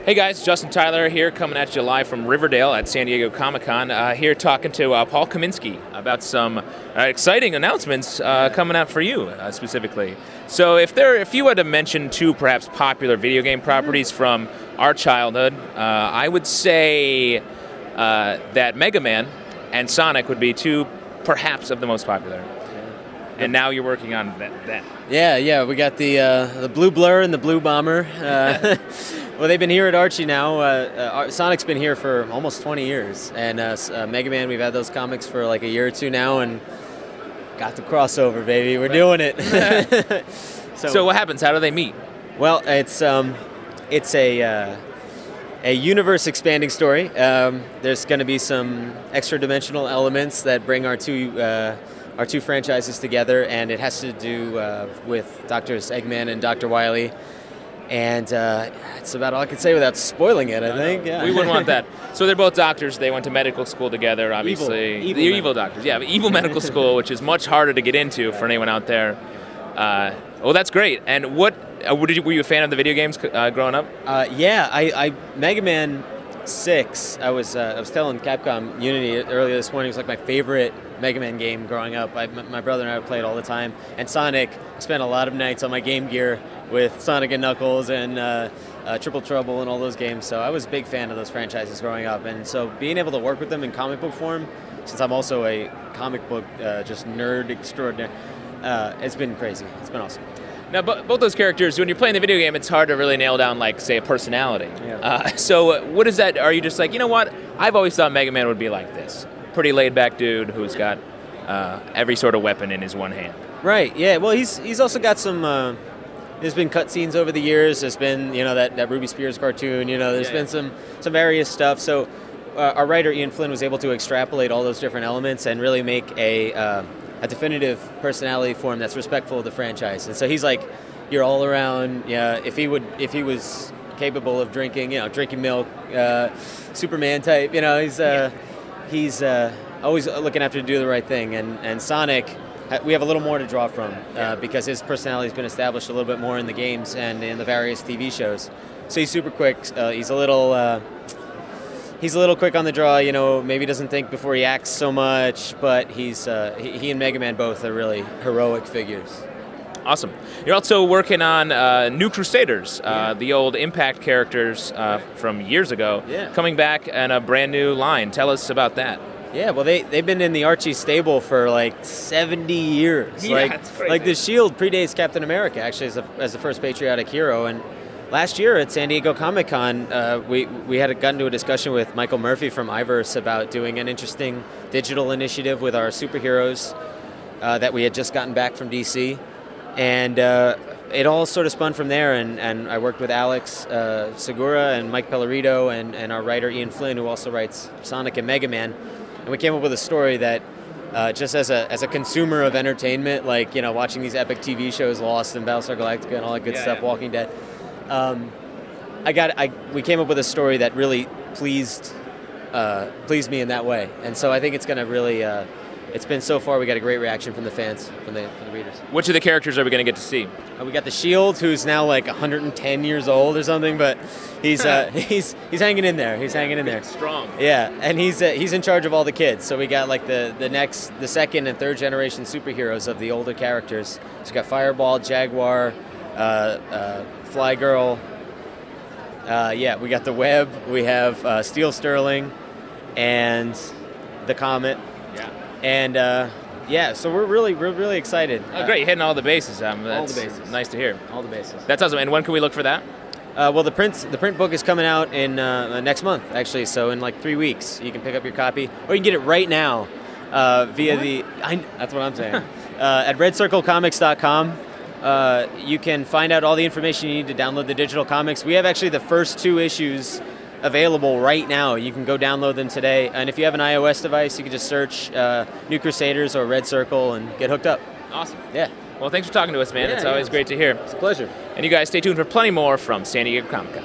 Hey guys, Justin Tyler here, coming at you live from Riverdale at San Diego Comic-Con. Here talking to Paul Kaminski about some exciting announcements coming out for you specifically. So if you had to mention two perhaps popular video game properties from our childhood, I would say that Mega Man and Sonic would be two perhaps of the most popular. And now you're working on that. Yeah, we got the Blue Blur and the Blue Bomber. Well, they've been here at Archie now. Sonic's been here for almost 20 years, and Mega Man, we've had those comics for like a year or two now, and got the crossover, baby. We're doing it. So what happens? How do they meet? Well, it's a universe expanding story. There's going to be some extra dimensional elements that bring our two franchises together, and it has to do with Drs. Eggman and Dr. Wily. And it's about all I can say without spoiling it, I think. Yeah. We wouldn't want that. So they're both doctors. They went to medical school together, obviously. Evil doctors. Yeah, evil medical school, which is much harder to get into for anyone out there. Well, that's great. And were you a fan of the video games growing up? Yeah, I Mega Man 6. I was telling Capcom Unity earlier this morning. It was like my favorite Mega Man game growing up. My brother and I would play it all the time. And Sonic, I spent a lot of nights on my Game Gear with Sonic and Knuckles and Triple Trouble and all those games. So I was a big fan of those franchises growing up. And so being able to work with them in comic book form, since I'm also a comic book just nerd extraordinaire, it's been crazy. It's been awesome. Now, both those characters, when you're playing the video game, it's hard to really nail down, like, say, a personality. Yeah. So what is that? Are you just like, you know what? I've always thought Mega Man would be like this. Pretty laid-back dude who's got every sort of weapon in his one hand. Right, yeah. Well, he's also got some... there's been cutscenes over the years. There's been, that Ruby Spears cartoon. There's been some various stuff. So our writer, Ian Flynn, was able to extrapolate all those different elements and really make a definitive personality form that's respectful of the franchise. And so he's like your all around. Yeah, if he was capable of drinking milk, Superman type. He's always looking after to do the right thing. And Sonic, we have a little more to draw from because his personality has been established a little bit more in the games and in the various TV shows. So he's super quick. He's a little quick on the draw, maybe doesn't think before he acts so much, but he and Mega Man both are really heroic figures. Awesome. You're also working on New Crusaders, the old Impact characters from years ago, coming back in a brand new line. Tell us about that. Yeah, well, they've been in the Archie stable for like 70 years. Yeah, that's crazy. Like the Shield predates Captain America, actually, as the first patriotic hero. And last year at San Diego Comic-Con, we had gotten to a discussion with Michael Murphy from Iverse about doing an interesting digital initiative with our superheroes that we had just gotten back from DC. And it all sort of spun from there, and I worked with Alex Segura and Mike Pellerito and our writer Ian Flynn, who also writes Sonic and Mega Man. And we came up with a story that just as a consumer of entertainment, like, watching these epic TV shows, Lost and Battlestar Galactica and all that good stuff, Walking Dead, we came up with a story that really pleased me in that way. And so I think it's going to really, it's been so far, we got a great reaction from the fans, from the readers. Which of the characters are we going to get to see? We got the Shield, who's now like 110 years old or something, but he's hanging in there. He's hanging in there. Strong. Yeah, and he's in charge of all the kids. So we got like the second and third generation superheroes of the older characters. So we got Fireball, Jaguar, Fly Girl. We got the Web. We have Steel Sterling, and the Comet. Yeah. And so we're really excited. Oh, great! You're hitting all the bases. All the bases. Nice to hear. All the bases. That's awesome. And when can we look for that? Well, the print book is coming out in next month, actually. So in like 3 weeks, you can pick up your copy, or you can get it right now via that's what I'm saying. At redcirclecomics.com. You can find out all the information you need to download the digital comics. We have actually the first 2 issues available right now. You can go download them today. And if you have an iOS device, you can just search New Crusaders or Red Circle and get hooked up. Awesome. Yeah. Well, thanks for talking to us, man. It's always great to hear. It's a pleasure. And you guys stay tuned for plenty more from San Diego Comic-Con.